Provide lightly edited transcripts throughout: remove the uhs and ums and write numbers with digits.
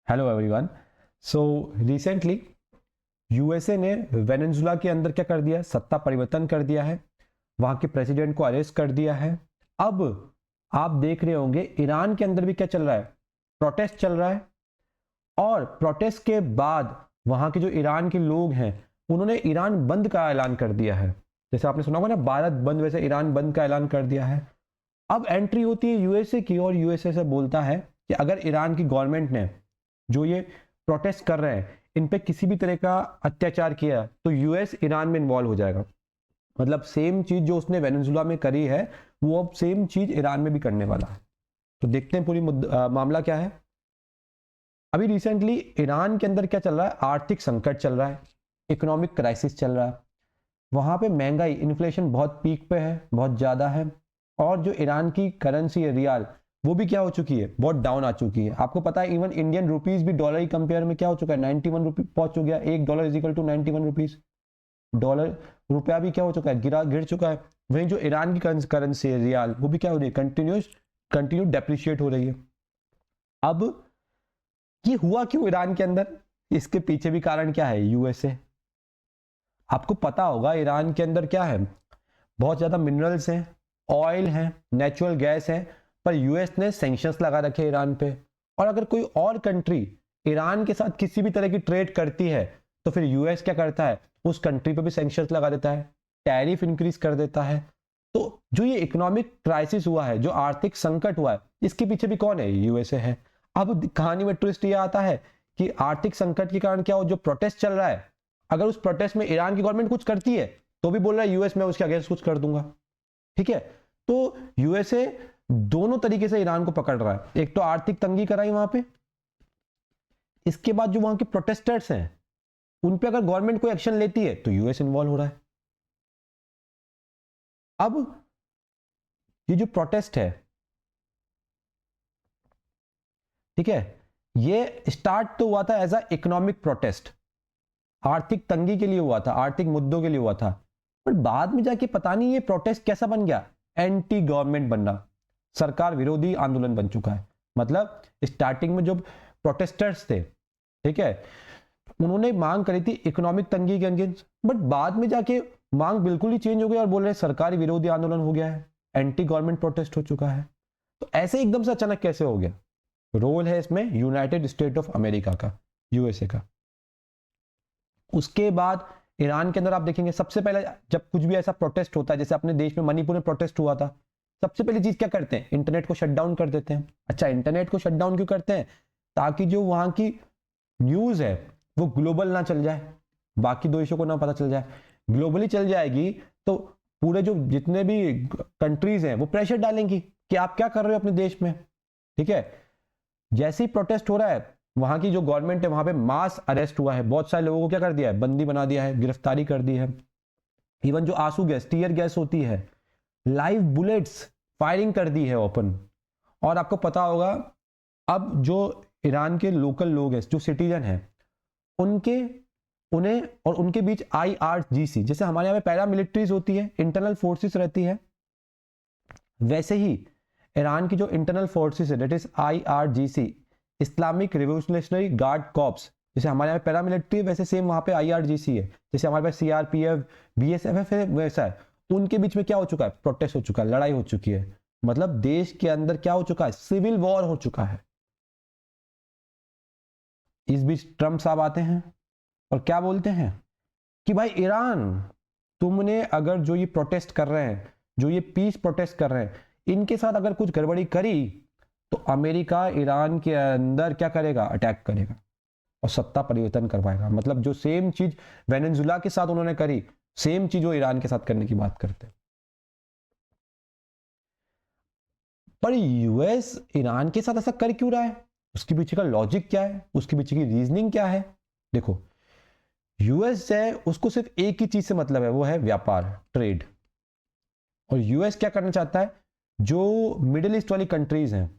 Hello everyone. So recently USA ने Venezuela के अंदर क्या कर दिया है, सत्ता परिवर्तन कर दिया है। वहां के प्रेसिडेंट को अरेस्ट कर दिया है। अब आप देख रहे होंगे ईरान के अंदर भी क्या चल रहा है, प्रोटेस्ट चल रहा है। और प्रोटेस्ट के बाद वहां के जो ईरान के लोग हैं उन्होंने ईरान बंद का ऐलान कर दिया है। जैसे आपने सुना होगा ना, भारत बंद, वैसे ईरान बंद का ऐलान कर दिया है। अब एंट्री होती है यूएसए की, और यूएसए से बोलता है कि अगर ईरान की गवर्नमेंट ने जो ये प्रोटेस्ट कर रहे हैं इन पे किसी भी तरह का अत्याचार किया तो यूएस ईरान में इन्वॉल्व हो जाएगा। मतलब सेम चीज जो उसने वेनेजुला में करी है वो अब सेम चीज ईरान में भी करने वाला है। तो देखते हैं पूरी मामला क्या है। अभी रिसेंटली ईरान के अंदर क्या चल रहा है, आर्थिक संकट चल रहा है, इकोनॉमिक क्राइसिस चल रहा है। वहां पे महंगाई, इन्फ्लेशन बहुत पीक पे है, बहुत ज्यादा है। और जो ईरान की करेंसी है रियाल, वो भी क्या हो चुकी है, बहुत डाउन आ चुकी है। आपको पता है इवन इंडियन रुपीज भी डॉलर की कंपेयर में क्या हो चुका है, 91 रुपी पहुंच गया। $1 is equal to 91 rupees. Dollar रुपया भी क्या हो चुका है, गिर चुका है। वहीं जो ईरान की करेंसी है रियाल, वो भी क्या हो रही है, कंटिन्यू डेप्रिशिएट हो रही है। अब ये हुआ क्यों ईरान के अंदर, इसके पीछे भी कारण क्या है, यूएसए। आपको पता होगा ईरान के अंदर क्या है, बहुत ज्यादा मिनरल्स हैं, ऑयल है, नेचुरल गैस है। पर यूएस ने सैंक्शंस लगा रखे ईरान पे। और अगर कोई और कंट्री ईरान के साथ किसी भी तरह की ट्रेड करती है तो फिर यूएस क्या करता है, उस कंट्री पे भी सैंक्शंस लगा देता है, टैरिफ इंक्रीज कर देता है। तो जो ये इकोनॉमिक क्राइसिस हुआ है, जो आर्थिक संकट हुआ है, इसके पीछे भी कौन है, यूएसए है। अब कहानी में ट्विस्ट ये आता है कि आर्थिक संकट के कारण क्या हो, जो प्रोटेस्ट चल रहा है, अगर उस प्रोटेस्ट में ईरान की गवर्नमेंट कुछ करती है तो भी बोल रहा है यूएस में उसके अगेंस्ट कुछ कर दूंगा। ठीक है। तो यूएसए दोनों तरीके से ईरान को पकड़ रहा है। एक तो आर्थिक तंगी कराई वहां पे, इसके बाद जो वहां के प्रोटेस्टर्स हैं उन पे अगर गवर्नमेंट कोई एक्शन लेती है तो यूएस इन्वॉल्व हो रहा है। अब ये जो प्रोटेस्ट है, ठीक है, ये स्टार्ट तो हुआ था एज अ इकोनॉमिक प्रोटेस्ट, आर्थिक तंगी के लिए हुआ था, आर्थिक मुद्दों के लिए हुआ था। पर बाद में जाके पता नहीं ये प्रोटेस्ट कैसा बन गया, एंटी गवर्नमेंट बनना, सरकार विरोधी आंदोलन बन चुका है। मतलब स्टार्टिंग में जो प्रोटेस्टर्स थे, ठीक है, उन्होंने मांग करी थी इकोनॉमिक तंगी के अगेंस्ट, बट बाद में जाके मांग बिल्कुल ही चेंज हो गई और बोल रहे सरकारी विरोधी आंदोलन हो गया है, एंटी गवर्नमेंट प्रोटेस्ट हो चुका है। तो ऐसे एकदम से अचानक कैसे हो गया। रोल है इसमें यूनाइटेड स्टेट ऑफ अमेरिका का, यूएसए का। उसके बाद ईरान के अंदर आप देखेंगे सबसे पहले जब कुछ भी ऐसा प्रोटेस्ट होता है, जैसे अपने देश में मणिपुर में प्रोटेस्ट हुआ था, सबसे पहली चीज क्या करते हैं, इंटरनेट को शट डाउन कर देते हैं। अच्छा, इंटरनेट को शट डाउन क्यों करते हैं, ताकि जो वहां की न्यूज है वो ग्लोबल ना चल जाए, बाकी दो देशों को ना पता चल जाए। ग्लोबली चल जाएगी तो पूरे जो जितने भी कंट्रीज हैं वो प्रेशर डालेंगी कि आप क्या कर रहे हो अपने देश में। ठीक है। जैसे ही प्रोटेस्ट हो रहा है, वहां की जो गवर्नमेंट है वहां पे मास अरेस्ट हुआ है, बहुत सारे लोगों को क्या कर दिया है, बंदी बना दिया है, गिरफ्तारी कर दी है। इवन जो आंसू गैस, टीयर गैस होती है, लाइव बुलेट्स फायरिंग कर दी है ओपन। और आपको पता होगा अब जो ईरान के लोकल लोग हैं, जो सिटीजन हैं, उनके उन्हें और उनके बीच आईआरजीसी, जैसे हमारे यहाँ पे पैरामिलिट्रीज होती है, इंटरनल फोर्सेस रहती है, वैसे ही ईरान की जो इंटरनल फोर्सेस है, that is IRGC, Islamic revolutionary guard corps. जैसे हमारे यहाँ पैरामिलिट्री है, वैसे सेम वहां पे आईआरजीसी है। जैसे हमारे पास सीआरपीएफ, बीएसएफ है, वैसा है। उनके बीच में क्या हो चुका है, प्रोटेस्ट हो चुका है, लड़ाई हो चुकी है। मतलब देश के अंदर क्या हो चुका है, सिविल वॉर हो चुका है। इस बीच ट्रंप साहब आते हैं और क्या बोलते हैं कि भाई ईरान, तुमने अगर जो ये प्रोटेस्ट कर रहे हैं, जो ये पीस प्रोटेस्ट कर रहे हैं, इनके साथ अगर कुछ गड़बड़ी करी तो अमेरिका ईरान के अंदर क्या करेगा, अटैक करेगा और सत्ता परिवर्तन करवाएगा। मतलब जो सेम चीज वेनेजुला के साथ उन्होंने करी, सेम चीज वो ईरान के साथ करने की बात करते हैं। पर यूएस ईरान के साथ ऐसा कर क्यों रहा है, उसके पीछे का लॉजिक क्या है, उसके पीछे की रीजनिंग क्या है। देखो, यूएस है उसको सिर्फ एक ही चीज से मतलब है, वो है व्यापार, ट्रेड। और यूएस क्या करना चाहता है, जो मिडिल ईस्ट वाली कंट्रीज हैं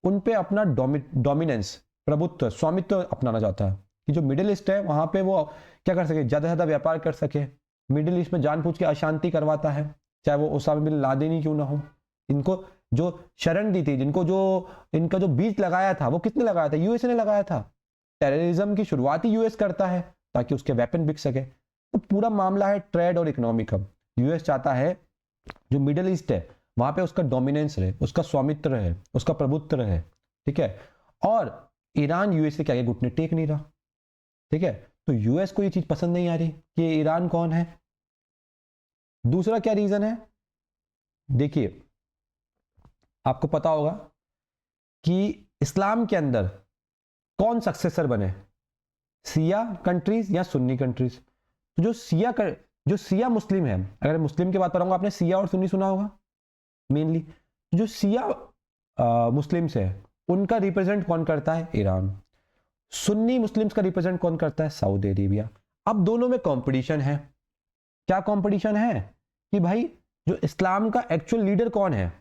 उन पे अपना डोमिनेंस, प्रभुत्व, स्वामित्व अपनाना चाहता है, कि जो मिडिल ईस्ट है वहां पे वो क्या कर सके, ज्यादा से ज्यादा व्यापार कर सके। मिडिल ईस्ट में जानबूझ के अशांति करवाता है, चाहे वो ओसामा बिन लादेन ही क्यों ना हो। इनको जो शरण दी थी, जिनको जो इनका जो बीज लगाया था, वो किसने लगाया था, यूएसए ने लगाया था। टेररिज्म की शुरुआत ही यूएस करता है ताकि उसके वेपन बिक सके। तो पूरा मामला है ट्रेड और इकोनॉमी का। यूएस चाहता है जो मिडिल ईस्ट है वहां पे उसका डोमिनेंस रहे, उसका स्वामित्व रहे, उसका प्रभुत्व रहे, ठीक है। और ईरान यूएस के आगे घुटने टेक नहीं रहा, ठीक है। तो यूएस को ये चीज पसंद नहीं आ रही कि ईरान कौन है। दूसरा क्या रीजन है, देखिए आपको पता होगा कि इस्लाम के अंदर कौन सक्सेसर बने, सिया कंट्रीज या सुन्नी कंट्रीज। तो जो सिया मुस्लिम है, अगर मुस्लिम की बात करूंगा, आपने सिया और सुन्नी सुना होगा मेनली। जो सिया मुस्लिम्स है उनका रिप्रेजेंट कौन करता है, ईरान। सुन्नी मुस्लिम्स का रिप्रेजेंट कौन करता है, सऊदी अरेबिया। अब दोनों में कंपटीशन है। क्या कंपटीशन है कि भाई जो इस्लाम का एक्चुअल लीडर कौन है,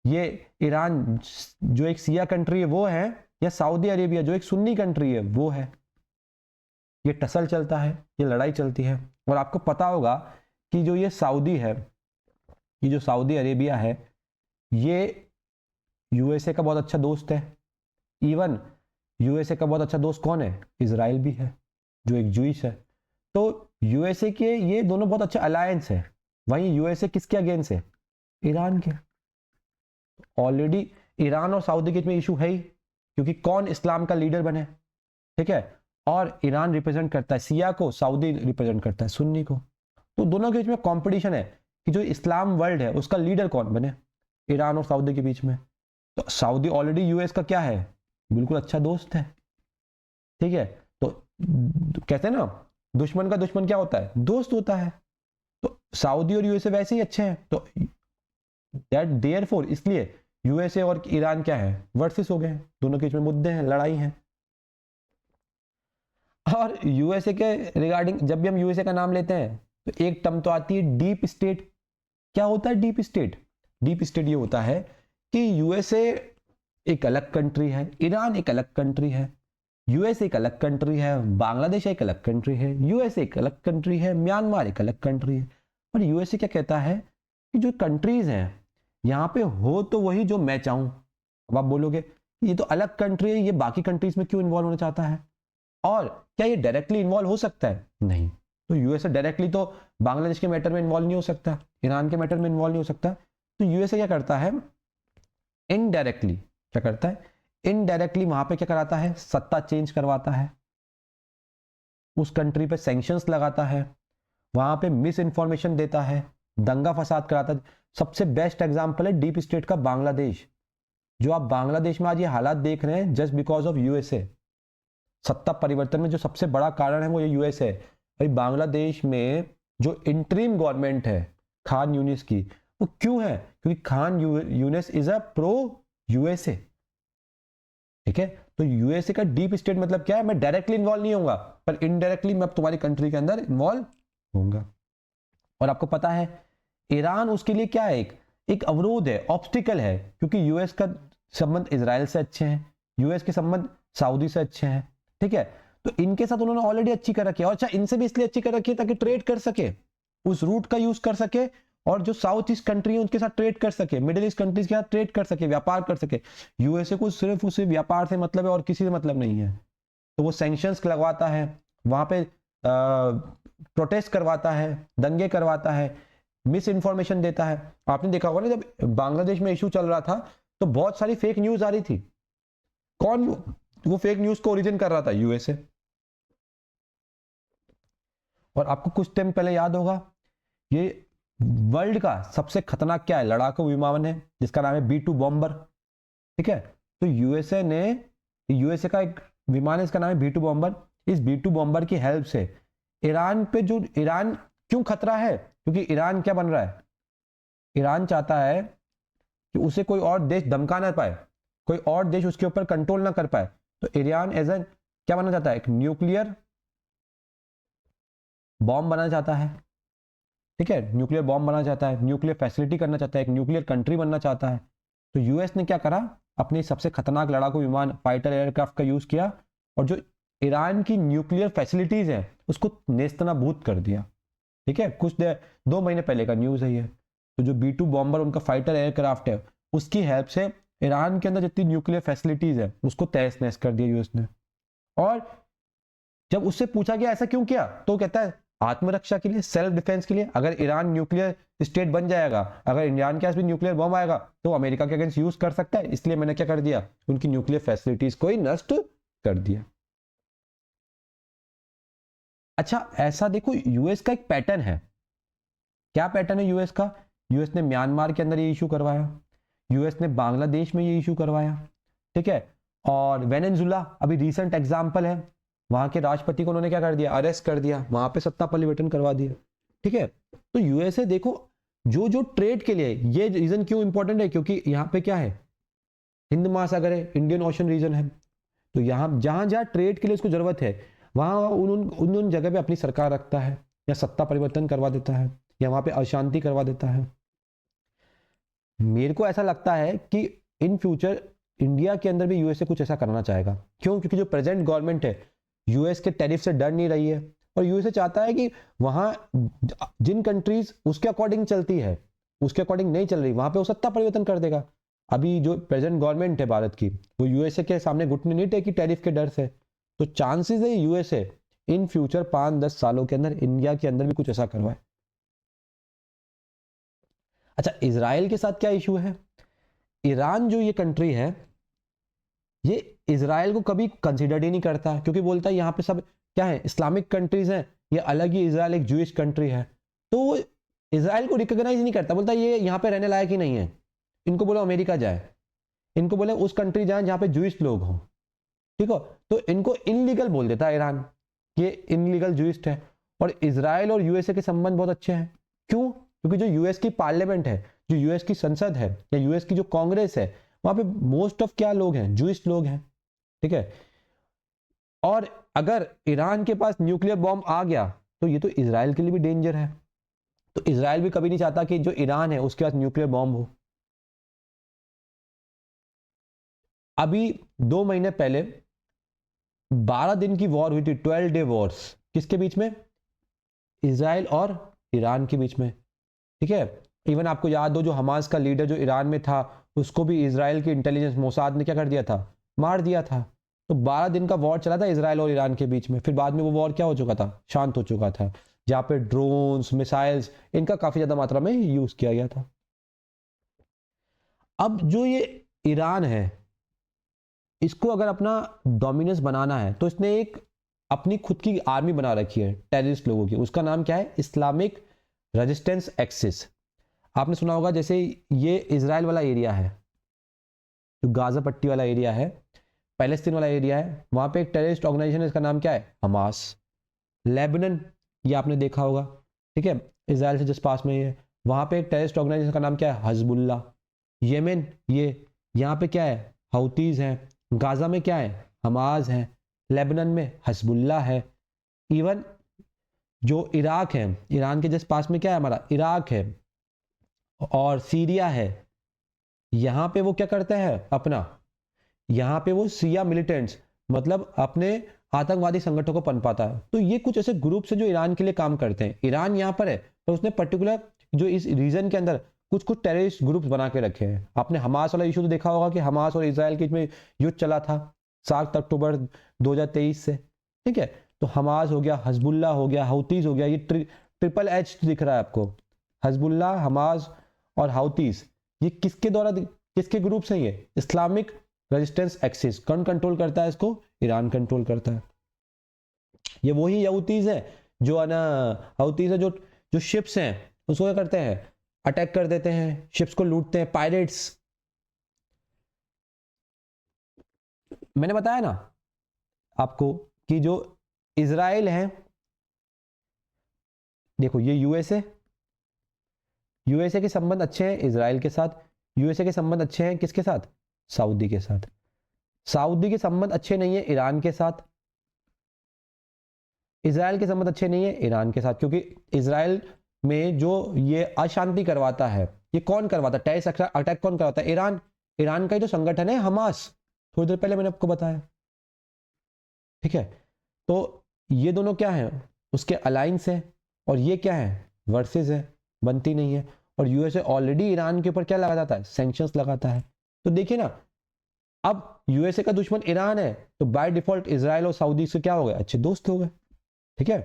ये ईरान जो एक सिया कंट्री है वो है, या सऊदी अरेबिया जो एक सुन्नी कंट्री है वो है। ये टसल चलता है, ये लड़ाई चलती है। और आपको पता होगा कि जो ये सऊदी है, ये जो सऊदी अरेबिया है, ये यूएसए का बहुत अच्छा दोस्त है। इवन यूएसए का बहुत अच्छा दोस्त कौन है, इजराइल भी है जो एक जूइश है। तो यूएसए के ये दोनों बहुत अच्छा अलायंस है। वहीं यूएसए किसके अगेंस्ट है, ईरान के। ऑलरेडी ईरान और सऊदी के बीच में इशू है ही, क्योंकि कौन इस्लाम का लीडर बने, ठीक है। और ईरान रिप्रेजेंट करता है सिया को, सऊदी रिप्रेजेंट करता है सुन्नी को। तो दोनों के बीच में कंपटीशन है कि जो इस्लाम वर्ल्ड है उसका लीडर कौन बने, ईरान और सऊदी के बीच में। तो सऊदी ऑलरेडी यूएस का क्या है, बिल्कुल अच्छा दोस्त है, ठीक है। तो कहते हैं ना, दुश्मन का दुश्मन क्या होता है, दोस्त होता है। तो सऊदी और यूएसए वैसे ही अच्छे हैं। तो दैट देयरफॉर इसलिए यूएसए और ईरान क्या है, वर्सेस हो गए हैं, दोनों के बीच में मुद्दे हैं, लड़ाई है। और यूएसए के रिगार्डिंग जब भी हम यूएसए का नाम लेते हैं तो एक टर्म तो आती है डीप स्टेट। क्या होता है डीप स्टेट, डीप स्टेट ये होता है कि यूएसए एक अलग कंट्री है, ईरान एक अलग कंट्री है, यूएस एक अलग कंट्री है, बांग्लादेश एक अलग कंट्री है, यूएस एक अलग कंट्री है, म्यांमार एक अलग कंट्री है। और यूएसए क्या कहता है कि जो कंट्रीज हैं यहाँ पे हो तो वही जो मैं चाहूं। अब आप बोलोगे ये तो अलग कंट्री है, ये बाकी कंट्रीज में क्यों इन्वॉल्व होना चाहता है, और क्या ये डायरेक्टली इन्वॉल्व हो सकता है, नहीं। तो यूएसए डायरेक्टली तो बांग्लादेश के मैटर में इन्वॉल्व नहीं हो सकता, ईरान के मैटर में इन्वॉल्व नहीं हो सकता। तो यूएसए क्या करता है, इनडायरेक्टली क्या करता है, इनडायरेक्टली वहां पे क्या कराता है, सत्ता चेंज करवाता है, उस कंट्री पे सैंक्शंस लगाता है, वहां पे मिस इन्फॉर्मेशन देता है, दंगा फसाद कराता है। सबसे बेस्ट एग्जांपल है डीप स्टेट का बांग्लादेश। जो आप बांग्लादेश में आज ये हालात देख रहे हैं जस्ट बिकॉज ऑफ यूएसए। सत्ता परिवर्तन में जो सबसे बड़ा कारण है वो ये यूएसए है। भाई बांग्लादेश में जो इंटरिम गवर्नमेंट है खान यूनिस की, वो क्यों है, क्योंकि Khan Younis is a pro USA, ठीक है। तो यूएसए का डीप स्टेट मतलब क्या है, मैं डायरेक्टली इन्वॉल्व नहीं होऊंगा पर इनडायरेक्टली मैं तुम्हारी कंट्री के अंदर इन्वॉल्व होऊंगा। और आपको पता है ईरान उसके लिए क्या है, एक अवरोध है, ऑब्स्टिकल है, क्योंकि यूएस का संबंध इजराइल से अच्छे हैं, यूएस के संबंध सऊदी से अच्छे हैं, ठीक है। तो इनके साथ उन्होंने ऑलरेडी अच्छी कर रखी है, और अच्छा इनसे भी इसलिए अच्छी कर रखी है ताकि ट्रेड कर सके, उस रूट का यूज कर सके, और जो साउथ ईस्ट कंट्री है उनके साथ ट्रेड कर सके, मिडिल ईस्ट कंट्रीज के साथ ट्रेड कर सके, व्यापार कर सके। यूएसए को सिर्फ उसे व्यापार से मतलब है और किसी से मतलब नहीं है। तो वो सैंक्शंस लगवाता है, वहां पे प्रोटेस्ट करवाता है, दंगे करवाता है, मिस इन्फॉर्मेशन देता है। आपने देखा होगा ना जब बांग्लादेश में इशू चल रहा था तो बहुत सारी फेक न्यूज आ रही थी। कौन वो फेक न्यूज को ओरिजिन कर रहा था, यूएसए। और आपको कुछ टाइम पहले याद होगा ये वर्ल्ड का सबसे खतरनाक क्या है, लड़ाकू विमान है जिसका नाम है B2 बॉम्बर, ठीक है। तो यूएसए का एक विमान है इसका नाम है B2 बॉम्बर। इस B2 बॉम्बर की हेल्प से ईरान पे ईरान क्यों खतरा है, क्योंकि ईरान क्या बन रहा है, ईरान चाहता है कि उसे कोई और देश धमका ना पाए, कोई और देश उसके ऊपर कंट्रोल ना कर पाए। तो ईरान एज एन क्या बनना चाहता है, एक न्यूक्लियर बॉम्ब बनाना चाहता है, ठीक है। न्यूक्लियर बॉम्ब बनाना चाहता है, न्यूक्लियर फैसिलिटी करना चाहता है, एक न्यूक्लियर कंट्री बनना चाहता है। तो यूएस ने क्या करा, अपनी सबसे खतरनाक लड़ाकू विमान फाइटर एयरक्राफ्ट का यूज किया, और जो ईरान की न्यूक्लियर फैसिलिटीज है उसको नेस्तनाबूद कर दिया, ठीक है। 2 महीने पहले का न्यूज है ये। तो जो B2 बॉम्बर उनका फाइटर एयरक्राफ्ट है उसकी हेल्प से ईरान के अंदर जितनी न्यूक्लियर फैसिलिटीज है उसको तहस नहस कर दिया यूएस ने। और जब उससे पूछा गया ऐसा क्यों किया, तो कहता है आत्मरक्षा के लिए, सेल्फ डिफेंस के लिए। अगर ईरान न्यूक्लियर स्टेट बन जाएगा, अगर ईरान के पास भी न्यूक्लियर बम आएगा तो अमेरिका के अगेंस्ट यूज कर सकता है, इसलिए मैंने क्या कर दिया, उनकी न्यूक्लियर फैसिलिटीज को ही नष्ट कर दिया। अच्छा, ऐसा देखो यूएस का एक पैटर्न है। क्या पैटर्न है यूएस का? यूएस ने म्यांमार के अंदर ये इशू करवाया, यूएस ने बांग्लादेश में ये इशू करवाया, ठीक है। और वेनेजुला अभी रीसेंट एग्जांपल है, वहां के राष्ट्रपति को उन्होंने क्या कर दिया, अरेस्ट कर दिया, वहां पे सत्ता परिवर्तन करवा दिया, ठीक है। तो यूएसए देखो, जो जो ट्रेड के लिए, ये रीजन क्यों इंपॉर्टेंट है, क्योंकि यहाँ पे क्या है, हिंद महासागर है, इंडियन ओशन रीजन है, तो यहाँ जहां जहां ट्रेड के लिए उसको जरूरत है, वहां उन जगह पे अपनी सरकार रखता है, या सत्ता परिवर्तन करवा देता है, या वहां पे अशांति करवा देता है। मेरे को ऐसा लगता है कि इन फ्यूचर इंडिया के अंदर भी यूएसए कुछ ऐसा करना चाहेगा। क्यों? क्योंकि जो प्रेजेंट गवर्नमेंट है यूएस के टैरिफ से डर नहीं रही है, और यूएसए चाहता है कि वहां जिन कंट्रीज उसके अकॉर्डिंग चलती है, उसके अकॉर्डिंग नहीं चल रही, वहां पे वो सत्ता परिवर्तन कर देगा। अभी जो प्रेजेंट गवर्नमेंट है भारत की, वो यूएसए के सामने घुटने नहीं टेकी टैरिफ के डर से। तो चांसेस है यूएसए इन फ्यूचर 5-10 सालों के अंदर इंडिया के अंदर भी कुछ ऐसा करवाए। अच्छा, इजराइल के साथ क्या इशू है? ईरान जो ये कंट्री है, ये इजराइल को कभी कंसिडर ही नहीं करता, क्योंकि बोलता है यहाँ पे सब क्या है, इस्लामिक कंट्रीज हैं, ये अलग ही, इजराइल एक जूइश कंट्री है, तो वो इजराइल को रिकॉग्नाइज नहीं करता, बोलता है ये यहाँ पे रहने लायक ही नहीं है, इनको बोलो अमेरिका जाए, इनको बोले उस कंट्री जाए जहाँ पे जूइश लोग हों, ठीक हो। तो इनको इनलीगल बोल देता है ईरान, ये इनलीगल जूइस्ट है। और इजराइल और यूएसए के संबंध बहुत अच्छे हैं। क्यों? क्योंकि जो यूएस की पार्लियामेंट है, जो यूएस की संसद है, या यूएस की जो कांग्रेस है, वहां पे मोस्ट ऑफ क्या लोग हैं, जूइश लोग हैं, ठीक है। और अगर ईरान के पास न्यूक्लियर बॉम्ब आ गया तो ये तो इजराइल के लिए भी डेंजर है, तो इजराइल भी कभी नहीं चाहता कि जो ईरान है उसके पास न्यूक्लियर बॉम्ब हो। अभी 2 महीने पहले 12 दिन की वॉर हुई थी, 12 डे वॉर्स, किसके बीच में? इजराइल और ईरान के बीच में, ठीक है। इवन आपको याद हो, जो हमास का लीडर जो ईरान में था, उसको भी इजराइल की इंटेलिजेंस मोसाद ने क्या कर दिया था, मार दिया था। तो 12 दिन का वॉर चला था इजराइल और ईरान के बीच में। फिर बाद में वो वॉर क्या हो चुका था, शांत हो चुका था, जहां पे ड्रोन्स, मिसाइल्स, इनका काफी ज्यादा मात्रा में यूज किया गया था। अब जो ये ईरान है, इसको अगर अपना डोमिनेंस बनाना है, तो इसने एक अपनी खुद की आर्मी बना रखी है टेररिस्ट लोगों की, उसका नाम क्या है, इस्लामिक रेजिस्टेंस एक्सिस। आपने सुना होगा, जैसे ये इजराइल वाला एरिया है, जो गाजा पट्टी वाला एरिया है, पैलेस्तीन वाला एरिया है, वहां पे एक टेररिस्ट ऑर्गेनाइजेशन है, इसका नाम क्या है, हमास। लेबनन, ये आपने देखा होगा, ठीक है, इजराइल से जिस पास में है, वहां पे एक टेररिस्ट ऑर्गेनाइजेशन का नाम क्या है, हजबुल्ला। येमेन, ये यहाँ पे क्या है, हौतीज हैं। गाजा में क्या है, हमास है। लेबनन में हजबुल्ला है। इवन जो इराक है, ईरान के जिस पास में क्या है हमारा, इराक है और सीरिया है, यहाँ पे वो क्या करते हैं अपना, यहाँ पे वो सिया मिलिटेंट्स, मतलब अपने आतंकवादी संगठनों को पनपाता है। तो ये कुछ ऐसे ग्रुप है जो ईरान के लिए काम करते हैं। ईरान यहाँ पर है तो उसने पर्टिकुलर जो इस रीजन के अंदर कुछ कुछ टेररिस्ट ग्रुप बना के रखे हैं। आपने हमास वाला इशू तो देखा होगा कि हमास और इजराइल के बीच में युद्ध चला था 7 अक्टूबर 2023 से, ठीक है। तो हमास हो गया, हजबुल्ला हो गया, हौतीज हो गया, ये ट्रिपल एच दिख रहा है आपको, हजबुल्ला, हमास और हौतीज। ये किसके द्वारा, किसके ग्रुप हैं ये, इस्लामिक रेजिस्टेंस एक्सिस। कौन कंट्रोल करता है इसको, ईरान कंट्रोल करता है। ये वही हौतीज है जो है ना, हौतीज है जो जो शिप्स हैं उसको क्या करते हैं, अटैक कर देते हैं, शिप्स को लूटते हैं, पायरेट्स। मैंने बताया ना आपको कि जो इजराइल है, देखो ये यूएसए के संबंध अच्छे हैं इजराइल के साथ, यूएसए के संबंध अच्छे हैं किसके साथ, सऊदी के साथ। सऊदी के संबंध अच्छे नहीं है ईरान के साथ, इजराइल के संबंध अच्छे नहीं है ईरान के साथ, क्योंकि इजराइल में जो ये अशांति करवाता है, ये कौन करवाता है, टेररिस्ट अटैक कौन करवाता है, ईरान। ईरान का ही जो संगठन है हमास, थोड़ी देर पहले मैंने आपको बताया, ठीक है। तो ये दोनों क्या है, उसके अलायंस है, और ये क्या है, वर्सेस है, बनती नहीं है। और यूएसए ऑलरेडी ईरान के ऊपर क्या लगाता है, सैंक्शंस लगाता है। तो देखिए ना, अब यूएसए का दुश्मन ईरान है, तो बाय डिफॉल्ट इजराइल और सऊदी से क्या हो गए, अच्छे दोस्त हो गए, ठीक है।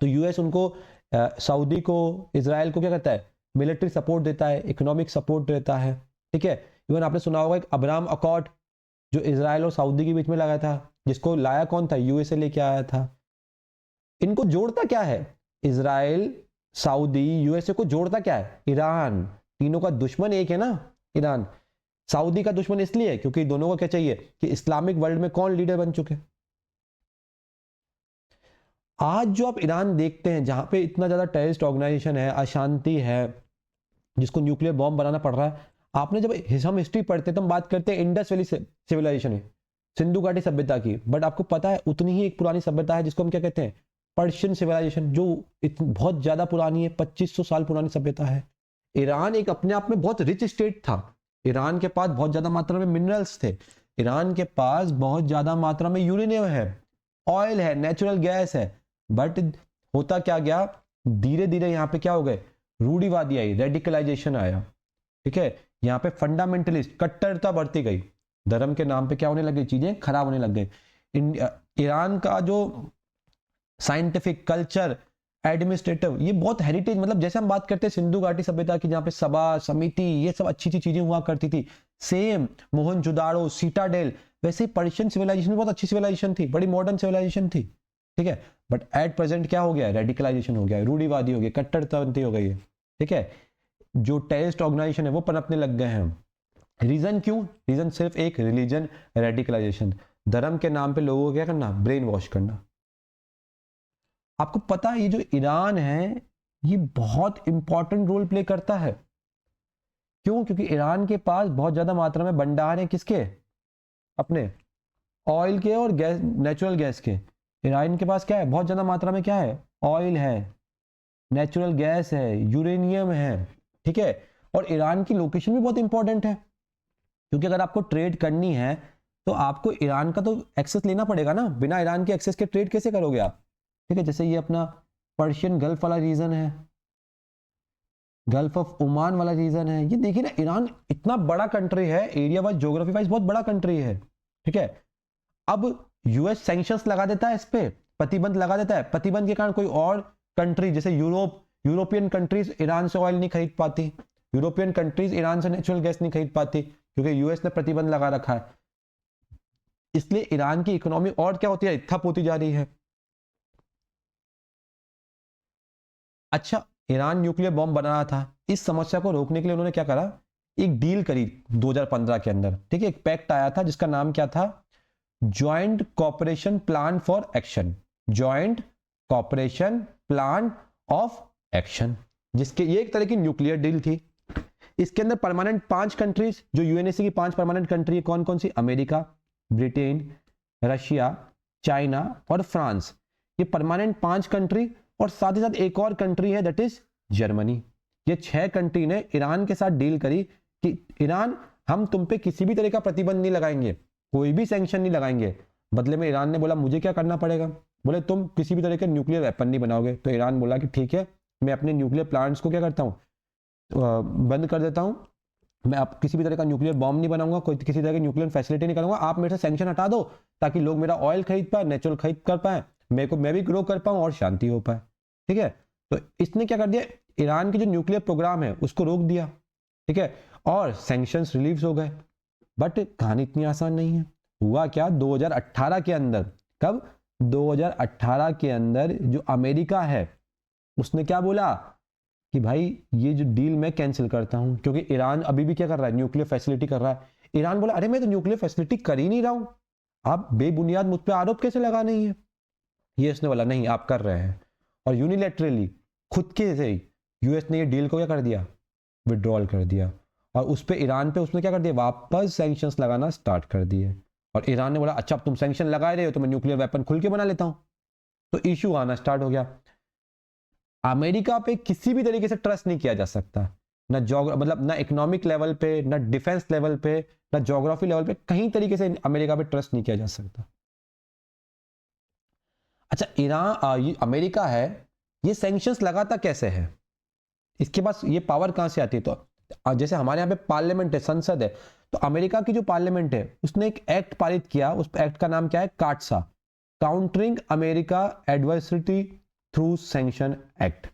तो यूएस उनको सऊदी को, इजराइल को क्या करता है, मिलिट्री सपोर्ट देता है, इकोनॉमिक सपोर्ट देता है, ठीक है। इवन आपने सुना होगा एक अब्राहम अकॉर्ड जो इजराइल और सऊदी के बीच में लगा था, जिसको लाया कौन था, यूएसए लेके आया था। इनको जोड़ता क्या है, इजराइल, सऊदी, यूएसए को जोड़ता क्या है, ईरान। तीनों का दुश्मन एक है ना, ईरान। सऊदी का दुश्मन इसलिए क्योंकि दोनों को क्या चाहिए कि इस्लामिक वर्ल्ड में कौन लीडर बन चुके। आज जो आप ईरान देखते हैं, जहां पे इतना ज्यादा टेररिस्ट ऑर्गेनाइजेशन है, अशांति है, जिसको न्यूक्लियर बॉम्ब बनाना पड़ रहा है। आपने जब हम हिस्ट्री पढ़ते हैं तो हम बात करते हैं इंडस वैली सिविलाइजेशन है, सिंधु घाटी सभ्यता की, बट आपको पता है उतनी ही एक पुरानी सभ्यता है जिसको हम क्या कहते हैं, पर्शियन सिविलाइजेशन, जो बहुत ज्यादा पुरानी है, 2500 साल पुरानी सभ्यता है। ईरान एक अपने आप में बहुत रिच स्टेट था। ईरान के पास बहुत ज्यादा मात्रा में मिनरल्स थे, ईरान के पास बहुत ज्यादा मात्रा में यूरेनियम है, ऑयल है, नेचुरल गैस है। बट होता क्या गया, धीरे धीरे यहाँ पे क्या हो गए, रूढ़िवादी आई, रेडिकलाइजेशन आया, ठीक है। यहाँ पे फंडामेंटलिस्ट, कट्टरता बढ़ती गई, धर्म के नाम पे क्या होने लगी, चीजें खराब होने लग गई। ईरान का जो साइंटिफिक, कल्चर, एडमिनिस्ट्रेटिव, ये बहुत हेरिटेज, मतलब जैसे हम बात करते हैं सिंधु घाटी सभ्यता की, जहाँ पे सभा समिति, ये सब अच्छी अच्छी चीजें हुआ करती थी, सेम मोहनजोदाड़ो, सीटाडेल, वैसे ही पर्शियन सिविलाइजेशन बहुत अच्छी सिविलाइजेशन थी, बड़ी मॉडर्न सिविलाइजेशन थी, ठीक है। बट एट प्रेजेंट क्या हो गया, रेडिकलाइजेशन हो गया, रूढ़िवादी हो गया, कट्टरपंथी हो गई है, ठीक है। जो टेररिस्ट ऑर्गेनाइजेशन है वो पनपने लग गए हैं। रीजन क्यों, रीजन सिर्फ एक, रिलीजन, रेडिकलाइजेशन, धर्म के नाम पे लोगों को क्या करना, ब्रेन वॉश करना। आपको पता है ये जो ईरान है ये बहुत इंपॉर्टेंट रोल प्ले करता है। क्यों, क्योंकि ईरान के पास बहुत ज्यादा मात्रा में भंडार है, किसके, अपने ऑयल के और गैस, नेचुरल गैस के। ईरान के पास क्या है, बहुत ज्यादा मात्रा में क्या है, ऑयल है, नेचुरल गैस है, यूरेनियम है, ठीक है। और ईरान की लोकेशन भी बहुत इंपॉर्टेंट है, क्योंकि अगर आपको ट्रेड करनी है तो आपको ईरान का तो एक्सेस लेना पड़ेगा ना, बिना ईरान के एक्सेस के ट्रेड कैसे करोगे आप, ठीक है। जैसे ये अपना पर्शियन गल्फ वाला रीजन है, गल्फ ऑफ ओमान वाला रीजन है, ये देखिए ना, ईरान इतना बड़ा कंट्री है, एरिया वाइज, ज्योग्राफी वाइज बहुत बड़ा कंट्री है, ठीक है। अब यूएस सैंक्शंस लगा देता है, इस पे प्रतिबंध लगा देता है, प्रतिबंध के कारण कोई और कंट्री जैसे यूरोपियन कंट्रीज ईरान से ऑयल नहीं खरीद पाती, यूरोपियन कंट्रीज ईरान से नेचुरल गैस नहीं खरीद पाती, क्योंकि यूएस ने प्रतिबंध लगा रखा है। इसलिए ईरान की इकोनॉमी और क्या होती है, ठप होती जा रही है। अच्छा, ईरान न्यूक्लियर बॉम्ब बना रहा था, इस समस्या को रोकने के लिए उन्होंने क्या करा, एक डील करी 2015 के अंदर, ठीक है। एक पैक्ट आया था जिसका नाम क्या था, joint cooperation plan for action, joint cooperation plan of action, जिसके ये एक तरह की न्यूक्लियर डील थी। इसके अंदर परमानेंट 5 कंट्रीज, जो यूएनएससी की 5 परमानेंट कंट्री है, कौन कौन सी, अमेरिका, ब्रिटेन, रशिया, चाइना और फ्रांस, ये परमानेंट 5 कंट्री, और साथ ही साथ एक और कंट्री है दैट इज जर्मनी। ये 6 कंट्री ने ईरान के साथ डील करी कि ईरान, हम तुम पे किसी भी तरह का प्रतिबंध नहीं लगाएंगे, कोई भी सैंक्शन नहीं लगाएंगे। बदले में ईरान ने बोला मुझे क्या करना पड़ेगा, बोले तुम किसी भी तरह के न्यूक्लियर वेपन नहीं बनाओगे। तो ईरान बोला कि ठीक है, मैं अपने न्यूक्लियर प्लांट्स को क्या करता हूँ, बंद कर देता हूँ, मैं आप किसी भी तरह का न्यूक्लियर बॉम्ब नहीं बनाऊंगा, कोई किसी तरह की न्यूक्लियर फैसिलिटी नहीं करूंगा, आप मेरे से सैंक्शन हटा दो ताकि लोग मेरा ऑयल खरीद पाए, नेचुरल खरीद कर पाए, मेरे को, मैं भी ग्रो कर पाऊँ और शांति हो पाए, ठीक है। तो इसने क्या कर दिया, ईरान के जो न्यूक्लियर प्रोग्राम है उसको रोक दिया, ठीक है, और सैंक्शंस रिलीज हो गए। बट कहानी इतनी आसान नहीं है। हुआ क्या, 2018 के अंदर, कब, 2018 के अंदर जो अमेरिका है उसने क्या बोला कि भाई ये जो डील मैं कैंसिल करता हूं, क्योंकि ईरान अभी भी क्या कर रहा है, न्यूक्लियर फैसिलिटी कर रहा है। ईरान बोला अरे मैं तो न्यूक्लियर फैसिलिटी कर ही नहीं रहा हूं, आप बेबुनियाद मुझ पर आरोप कैसे लगा नहीं है। ये उसने बोला नहीं आप कर रहे हैं, और यूनिलैटरली खुद के से यूएस ने ये डील को क्या कर दिया, विड्रॉल कर दिया, और उस पर ईरान पे उसने क्या कर दिया, वापस सैंक्शंस लगाना स्टार्ट कर दिए। और ईरान ने बोला अच्छा अब तुम सैंक्शन लगा रहे हो तो मैं न्यूक्लियर वेपन खुल के बना लेता हूं। तो इशू आना स्टार्ट हो गया। अमेरिका पे किसी भी तरीके से ट्रस्ट नहीं किया जा सकता, ना मतलब ना इकोनॉमिक लेवल पे, ना डिफेंस लेवल पे, ना ज्योग्राफी लेवल पे, कहीं तरीके से अमेरिका पे ट्रस्ट नहीं किया जा सकता। अच्छा, ईरान, अमेरिका है, ये सैंक्शंस लगाता कैसे है, इसके पास ये पावर कहां से आती है। तो जैसे हमारे यहाँ पे पार्लियामेंट है, संसद है, तो अमेरिका की जो पार्लियामेंट है उसने एक एक्ट पारित किया, उस एक्ट का नाम क्या है, काटसा, countering America adversity through sanction act.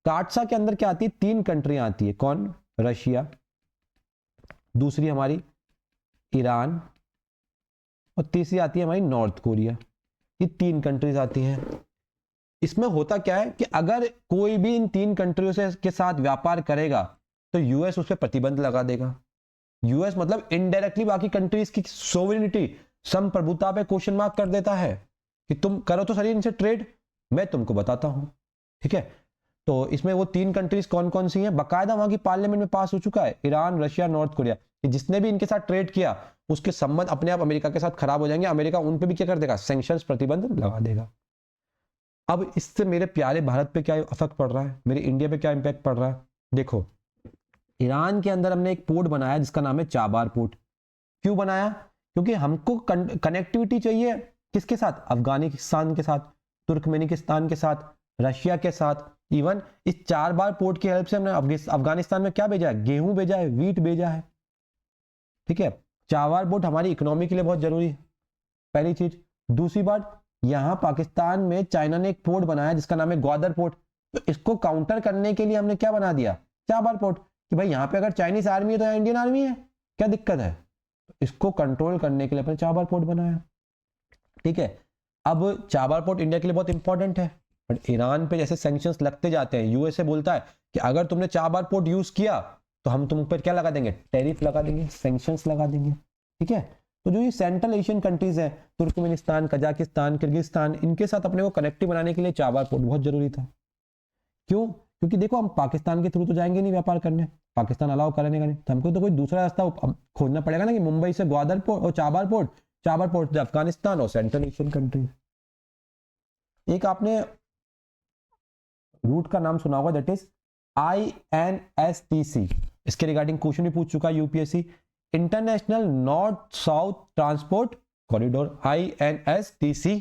काटसा के अंदर क्या आती है, 3 कंट्रियां आती है, कौन, रशिया, दूसरी हमारी ईरान, और तीसरी आती है हमारी नॉर्थ कोरिया। ये 3 कंट्रीज आती हैं। इसमें होता क्या है कि अगर कोई भी इन 3 कंट्रियों से के साथ व्यापार करेगा तो यूएस उस पर प्रतिबंध लगा देगा। यूएस मतलब इनडायरेक्टली बाकी कंट्रीज की सोवरेनिटी, संप्रभुता पे क्वेश्चन मार्क कर देता है कि तुम करो तो सही इनसे ट्रेड, मैं तुमको बताता हूं। ठीक है, तो इसमें वो 3 कंट्रीज कौन कौन सी हैं, बाकायदा वहां की पार्लियामेंट में पास हो चुका है, ईरान, रशिया, नॉर्थ कोरिया, कि जिसने भी इनके साथ ट्रेड किया उसके संबंध अपने आप अमेरिका के साथ खराब हो जाएंगे, अमेरिका उन पे भी क्या कर देगा, सैंक्शंस, प्रतिबंध लगा देगा। अब इससे मेरे प्यारे भारत पे क्या इफेक्ट पड़ रहा है, मेरे इंडिया पे क्या इंपैक्ट पड़ रहा है। देखो, ईरान के अंदर हमने एक पोर्ट बनाया जिसका नाम है चाबार पोर्ट। क्यों बनाया, क्योंकि हमको कनेक्टिविटी चाहिए किसके साथ, अफगानिस्तान के साथ, तुर्कमेनिस्तान के साथ, रशिया के साथ। इवन इस 4 बार पोर्ट की हेल्प से हमने अफगानिस्तान में क्या भेजा है, गेहूं भेजा है, वीट भेजा है। ठीक है, चाबार पोर्ट हमारी इकोनॉमी के लिए बहुत जरूरी है, पहली चीज। दूसरी बात, यहां पाकिस्तान में चाइना ने एक पोर्ट बनाया जिसका नाम है ग्वादर पोर्ट, तो इसको काउंटर करने के लिए हमने क्या बना दिया, चाबार पोर्ट, कि भाई यहां पे अगर चाइनीज आर्मी है तो यहाँ इंडियन आर्मी है, क्या दिक्कत है। इसको कंट्रोल करने के लिए अपने चाबार पोर्ट बनाया। ठीक है, अब चाबार पोर्ट इंडिया के लिए बहुत इंपॉर्टेंट है, बट ईरान पे जैसे सैंक्शंस लगते जाते हैं, यूएसए बोलता है कि अगर तुमने चाबार पोर्ट यूज किया तो हम तुम पर क्या लगा देंगे, टैरिफ लगा देंगे, सैंक्शंस लगा देंगे। ठीक है, तो जो ये सेंट्रल एशियन कंट्रीज हैं, तुर्कमेनिस्तान, कजाकिस्तान, किर्गिस्तान, इनके साथ अपने को कनेक्टिव बनाने के लिए चाबार पोर्ट बहुत जरूरी था। क्यों, क्योंकि देखो हम पाकिस्तान के थ्रू तो जाएंगे नहीं व्यापार करने, पाकिस्तान अलाउ करने का नहीं, तो हमको तो कोई दूसरा रास्ता खोजना पड़ेगा ना, कि मुंबई से ग्वादर पोर्ट और चाबार पोर्ट अफगानिस्तान और सेंट्रल एशियन कंट्रीज। एक आपने रूट का नाम सुना होगा, दैट इज INSTC। इसके रिगार्डिंग क्वेश्चन भी पूछ चुका है UPSC, international north south transport corridor, INSTC,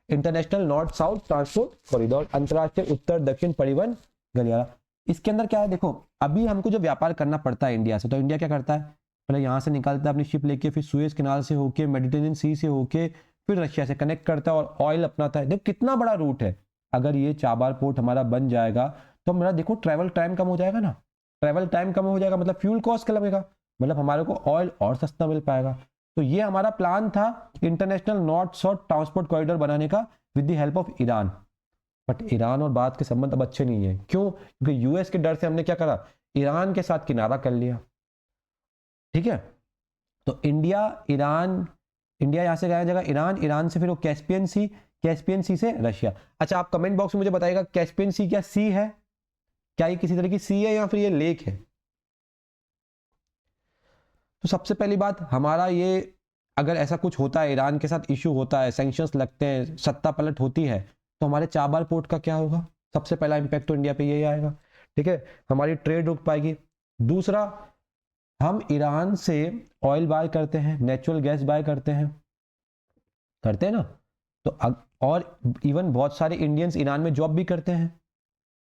international north south transport corridor, अंतरराष्ट्रीय उत्तर दक्षिण परिवहन गलियारा। इसके अंदर क्या है, देखो अभी हमको जो व्यापार करना पड़ता है इंडिया से, तो इंडिया क्या करता है, पहले यहाँ से निकलता है अपनी शिप लेके, फिर सुएज कैनाल से होके, मेडिटेरियन सी से होके, फिर रशिया से कनेक्ट करता है और ऑयल अपनाता है। देखो कितना बड़ा रूट है। अगर ये चाबार पोर्ट हमारा बन जाएगा तो मेरा देखो ट्रैवल टाइम कम हो जाएगा ना, ट्रैवल टाइम कम हो जाएगा मतलब फ्यूल कॉस्ट कम लगेगा, मतलब हमारे को ऑयल और सस्ता मिल पाएगा। तो ये हमारा प्लान था international north south transport corridor बनाने का with the help of Iran. But Iran और भारत के संबंध अब अच्छे नहीं है। क्यों, क्योंकि यूएस के डर से हमने क्या करा, ईरान के साथ किनारा कर लिया। ठीक है, तो इंडिया यहां से गया जाएगा ईरान, ईरान से फिर वो कैस्पियन सी से रशिया। अच्छा, आप कमेंट बॉक्स में मुझे बताइएगा कैस्पियन सी क्या सी है, क्या ये किसी तरह की सी है या फिर ये लेक है। तो सबसे पहली बात, हमारा ये अगर ऐसा कुछ होता है, ईरान के साथ इश्यू होता है, सैंक्शंस लगते हैं, सत्ता पलट होती है, तो हमारे चाबार पोर्ट का क्या होगा, सबसे पहला इंपैक्ट तो इंडिया पे यही आएगा। ठीक है, हमारी ट्रेड रुक पाएगी। दूसरा, हम ईरान से ऑयल बाय करते हैं, नेचुरल गैस बाय करते हैं ना, तो और इवन बहुत सारे इंडियंस ईरान में जॉब भी करते हैं,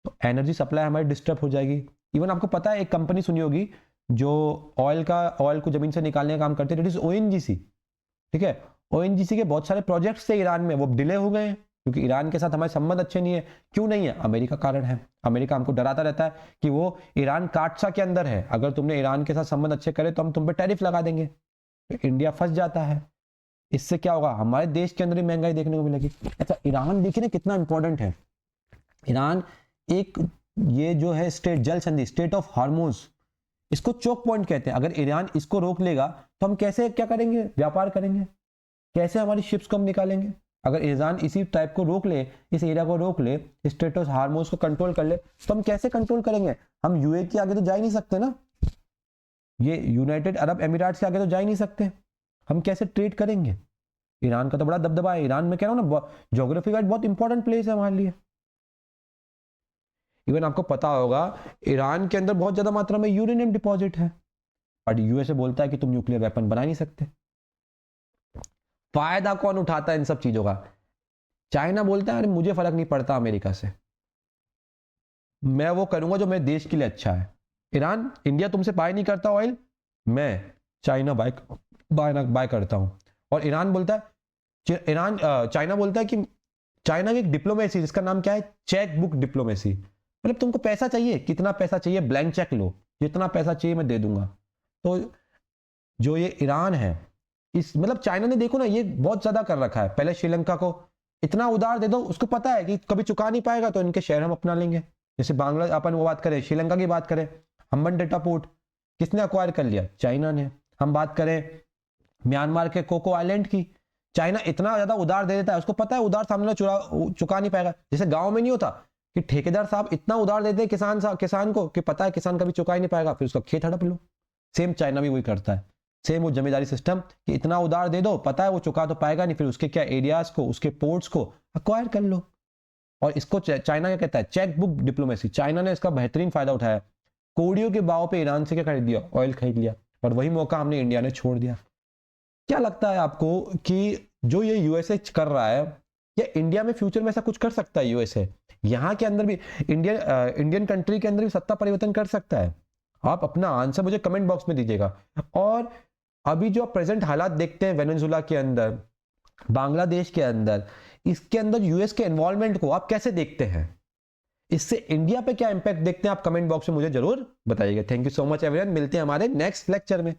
तो एनर्जी सप्लाई हमारी डिस्टर्ब हो जाएगी। इवन आपको पता है एक कंपनी सुनी होगी जो ऑयल को जमीन से निकालने का काम करते हैं, दैट इज ONGC। ठीक है, ONGC के बहुत सारे प्रोजेक्ट्स थे ईरान में, वो डिले हो गए हैं क्योंकि ईरान के साथ हमारे संबंध अच्छे नहीं है। क्यों नहीं है, अमेरिका कारण है। अमेरिका हमको डराता रहता है कि वो ईरान काटसा के अंदर है, अगर तुमने ईरान के साथ संबंध अच्छे करे तो हम तुम पे टैरिफ लगा देंगे, तो इंडिया फंस जाता है। इससे क्या होगा, हमारे देश के अंदर ही महंगाई देखने को मिलेगी। अच्छा, ईरान देखिए ना कितना इंपॉर्टेंट है। ईरान एक ये जो है स्टेट, जल संधि, स्टेट ऑफ हार्मोज, इसको चोक पॉइंट कहते हैं। अगर ईरान इसको रोक लेगा तो हम कैसे क्या करेंगे, व्यापार करेंगे, कैसे हमारी शिप्स को हम निकालेंगे। अगर ईरान इसी टाइप को रोक ले, इस एरिया को रोक ले, स्टेट ऑफ हार्मोज को कंट्रोल कर ले, तो हम कैसे कंट्रोल करेंगे। हम यूए के आगे तो जा ही नहीं सकते ना, ये यूनाइटेड अरब एमिरेट्स के आगे तो जा ही नहीं सकते, हम कैसे ट्रेड करेंगे। ईरान का तो बड़ा दबदबा है, ईरान में कह रहा हूं ना, ज्योग्राफी वाइज बहुत इंपॉर्टेंट प्लेस है हमारे लिए। इवन आपको पता होगा ईरान के अंदर बहुत ज्यादा मात्रा में यूरेनियम डिपॉजिट है, बट यूएसए बोलता है कि तुम न्यूक्लियर वेपन बना नहीं सकते। फायदा कौन उठाता है इन सब चीजों का, चाइना बोलता है अरे मुझे फर्क नहीं पड़ता अमेरिका से, मैं वो करूंगा जो मेरे देश के लिए अच्छा है। ईरान, इंडिया तुमसे बाय नहीं करता ऑयल, मैं चाइना बाय करता हूं। और ईरान बोलता है, चाइना बोलता है कि चाइना की एक डिप्लोमेसी जिसका नाम क्या है, चेक बुक डिप्लोमेसी, मतलब तुमको पैसा चाहिए, कितना पैसा चाहिए, ब्लैंक चेक लो, जितना पैसा चाहिए मैं दे दूंगा। तो जो ये ईरान है, इस मतलब चाइना ने देखो ना ये बहुत ज्यादा कर रखा है। पहले श्रीलंका को इतना उधार दे दो, उसको पता है कि कभी चुका नहीं पाएगा तो इनके शेयर हम अपना लेंगे। जैसे बांग्ला, अपन वो बात करें श्रीलंका की बात करें, हम्बन डेटा पोर्ट किसने अक्वायर कर लिया, चाइना ने। हम बात करें म्यांमार के कोको आइलैंड की, चाइना इतना ज्यादा उधार दे देता है, उसको पता है उधार सामने चुका नहीं पाएगा। जैसे गांव में नहीं होता कि ठेकेदार साहब इतना उधार देते हैं किसान को कि पता है किसान कभी चुका ही नहीं पाएगा, फिर उसका खेत हड़प लो। सेम चाइना भी वही करता है, सेम वो जमींदारी सिस्टम कि इतना उधार दे दो, पता है वो चुका तो पाएगा नहीं, फिर उसके क्या एरियाज को, उसके पोर्ट्स को अक्वायर कर लो। और इसको चाइना क्या कहता है, चेक बुक डिप्लोमेसी। चाइना ने इसका बेहतरीन फायदा उठाया, कोड़ियों के भाव पे ईरान से क्या खरीद लिया, ऑयल खरीद लिया, और वही मौका हमने इंडिया ने छोड़ दिया। क्या लगता है आपको कि जो ये यूएसए कर रहा है, या इंडिया में फ्यूचर में ऐसा कुछ कर सकता है यूएसए, यहाँ के अंदर भी इंडियन कंट्री के अंदर भी सत्ता परिवर्तन कर सकता है? आप अपना आंसर मुझे कमेंट बॉक्स में दीजिएगा। और अभी जो प्रेजेंट हालात देखते हैं वेनेजुला के अंदर, बांग्लादेश के अंदर, इसके अंदर यूएस के इन्वॉल्वमेंट को आप कैसे देखते हैं, इससे इंडिया पे क्या इंपैक्ट देखते हैं, आप कमेंट बॉक्स में मुझे जरूर बताइएगा। Thank you so much everyone, मिलते हैं हमारे नेक्स्ट लेक्चर में।